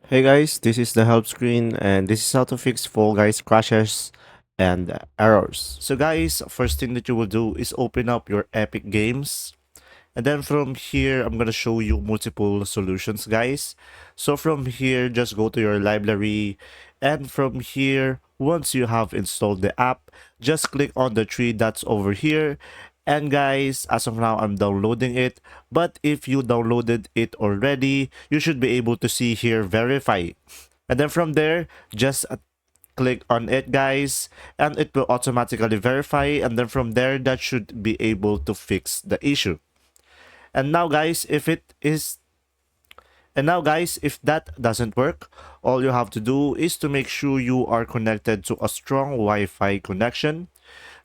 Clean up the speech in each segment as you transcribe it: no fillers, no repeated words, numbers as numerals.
Hey guys, this is the help screen and this is how to fix Fall Guys crashes and errors. So guys, first thing that you will do is open up your Epic Games. And then from here, I'm going to show you multiple solutions, guys. So from here, just go to your library. And from here, once you have installed the app, just click on the three dots over here. And guys, as of now, I'm downloading it. But if you downloaded it already, you should be able to see here, verify. And then from there, just click on it, guys, and it will automatically verify. And then from there, that should be able to fix the issue. And now guys, if that doesn't work, all you have to do is to make sure you are connected to a strong Wi-Fi connection.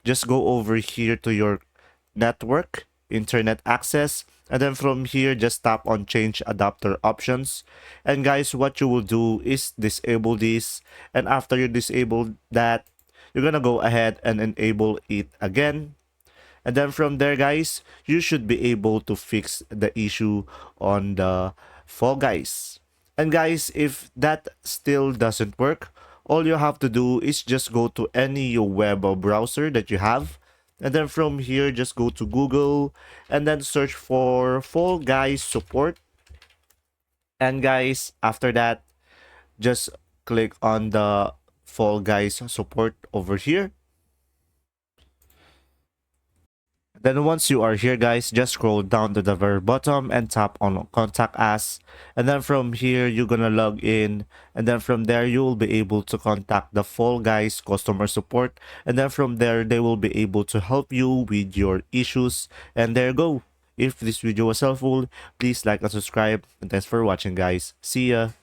Just go over here to your network, internet access, and then from here just tap on change adapter options. And guys, what you will do is disable this, and after you disable that, you're gonna go ahead and enable it again. And then from there, guys, you should be able to fix the issue on the Fall Guys. And guys, if that still doesn't work, all you have to do is just go to any web browser that you have. And then from here, just go to Google and then search for Fall Guys support. And guys, after that, just click on the Fall Guys support over here. Then once you are here, guys, just scroll down to the very bottom and tap on contact us. And then from here, you're gonna log in. And then from there, you will be able to contact the Fall Guys customer support. And then from there, they will be able to help you with your issues. And there you go. If this video was helpful, please like and subscribe. And thanks for watching, guys. See ya.